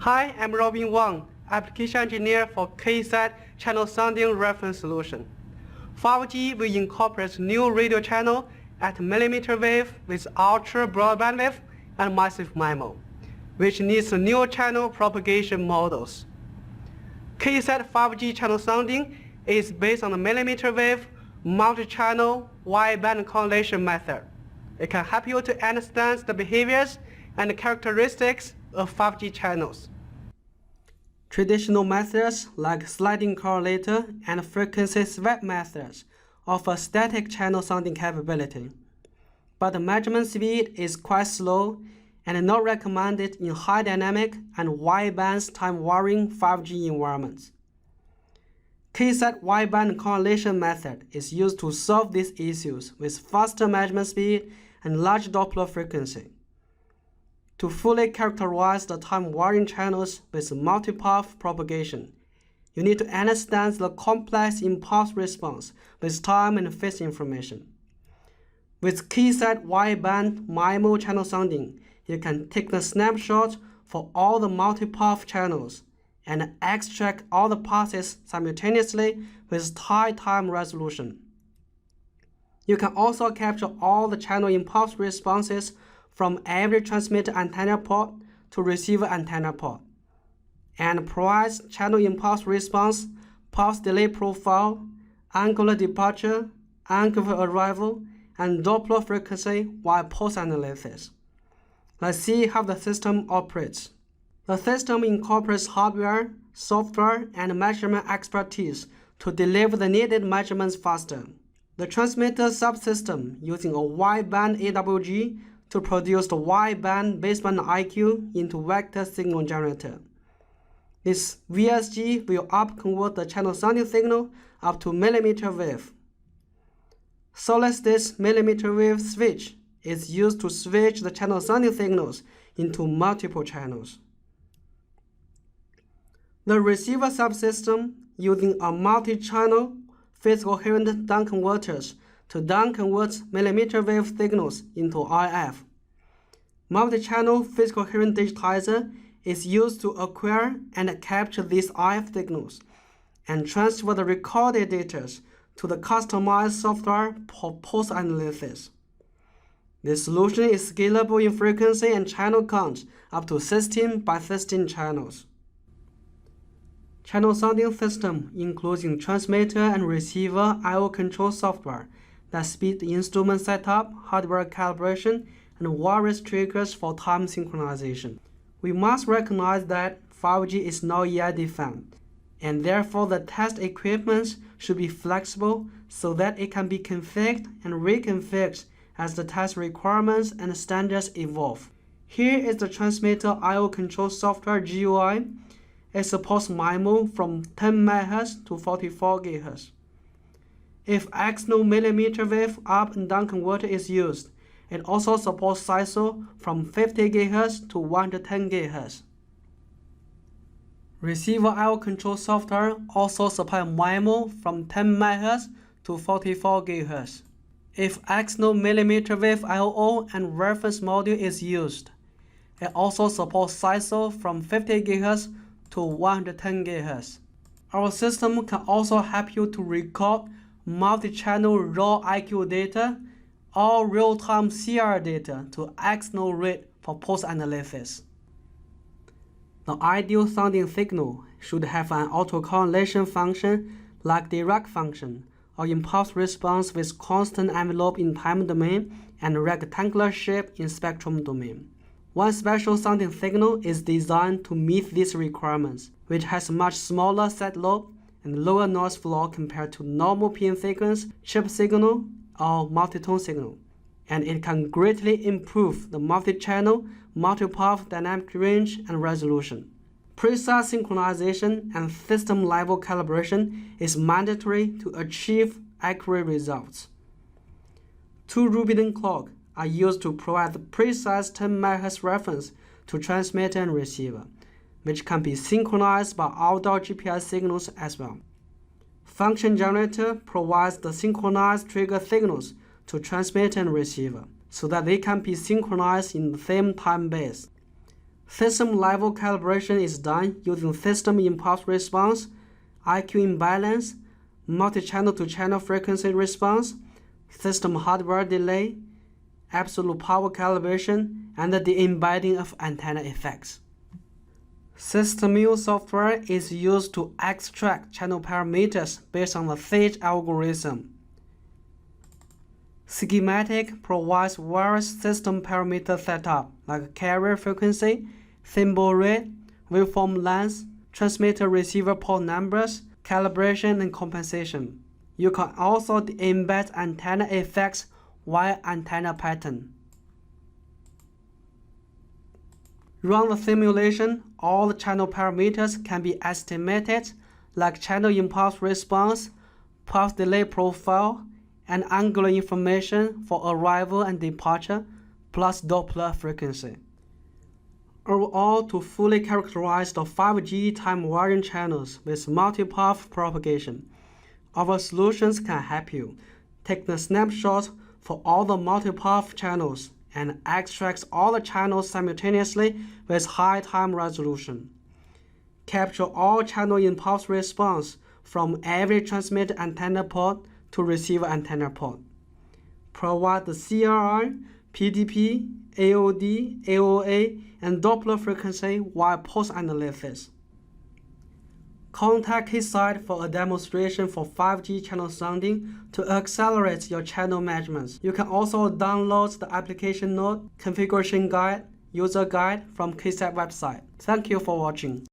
Hi, I'm Robin Wang, application engineer for Keysight channel sounding reference solution. 5G will incorporate new radio channel at mmWave with ultra broad bandwidth and massive MIMO, which needs new channel propagation models. Keysight 5G channel sounding is based on the mmWave multi-channel wideband correlation method. It can help you to understand the behaviors and characteristics of 5G channels. Traditional methods like sliding correlator and frequency swap methods offer static channel sounding capability, but the measurement speed is quite slow and not recommended in high dynamic and wideband time-varying 5G environments. Keysight wideband correlation method is used to solve these issues with faster measurement speed and large Doppler frequency. To fully characterize the time-varying channels with multipath propagation, you need to understand the complex impulse response with time and phase information. With Keysight wideband MIMO channel sounding, you can take the snapshot for all the multipath channels and extract all the passes simultaneously with high time resolution. You can also capture all the channel impulse responses from every transmitter antenna port to receiver antenna port, and provides channel impulse response, pulse delay profile, angular departure, angular arrival, and Doppler frequency while post-analysis. Let's see how the system operates. The system incorporates hardware, software, and measurement expertise to deliver the needed measurements faster. The transmitter subsystem using a wideband AWG to produce the wideband baseband IQ into vector signal generator. This VSG will up-convert the channel sounding signal up to mmWave. Solid-state mmWave switch is used to switch the channel sounding signals into multiple channels. The receiver subsystem using a multi-channel phase coherent down converters to down-convert mmWave signals into RF. Multi-channel phase coherent digitizer is used to acquire and capture these RF signals and transfer the recorded data to the customized software for post-analysis. This solution is scalable in frequency and channel count up to 16 by 16 channels. Channel sounding system including transmitter and receiver I/O control software that speed the instrument setup, hardware calibration, and various triggers for time synchronization. We must recognize that 5G is not yet defined, and therefore the test equipment should be flexible so that it can be configured and reconfigured as the test requirements and standards evolve. Here is the transmitter I/O control software GUI. It supports MIMO from 10 MHz to 44 GHz. If external mmWave up and down converter is used, it also supports SISO from 50 GHz to 110 GHz. Receiver I/O control software also supports MIMO from 10 MHz to 44 GHz. If external mmWave I/O and reference module is used, it also supports SISO from 50 GHz to 110 GHz. Our system can also help you to record multi-channel raw IQ data or real-time CR data to external read for post-analysis. The ideal sounding signal should have an autocorrelation function like direct function or impulse response with constant envelope in time domain and rectangular shape in spectrum domain. One special sounding signal is designed to meet these requirements, which has much smaller set lobe and lower noise floor compared to normal PN sequence, chip signal, or multi-tone signal, and it can greatly improve the multi-channel, multi-path dynamic range and resolution. Precise synchronization and system-level calibration is mandatory to achieve accurate results. 2 Rubin clocks are used to provide the precise 10 MHz reference to transmitter and receiver, which can be synchronized by outdoor GPS signals as well. Function generator provides the synchronized trigger signals to transmitter and receiver so that they can be synchronized in the same time base. System-level calibration is done using system impulse response, IQ imbalance, multi-channel to channel frequency response, system hardware delay, absolute power calibration, and the embedding of antenna effects. System-MIMO software is used to extract channel parameters based on the SAGE algorithm. Schematic provides various system parameter setup like carrier frequency, symbol rate, waveform length, transmitter-receiver port numbers, calibration, and compensation. You can also embed antenna effects via antenna pattern. Run the simulation, all the channel parameters can be estimated, like channel impulse response, pulse delay profile, and angular information for arrival and departure, plus Doppler frequency. Overall, to fully characterize the 5G time-varying channels with multi-path propagation, our solutions can help you take the snapshot for all the multi-path channels and extract all the channels simultaneously with high time resolution. Capture all channel impulse response from every transmit antenna port to receiver antenna port. Provide the CRI, PDP, AOD, AOA, and Doppler frequency while post-analysis. Contact Keysight for a demonstration for 5G channel sounding to accelerate your channel measurements. You can also download the application note, configuration guide, user guide from Keysight website. Thank you for watching.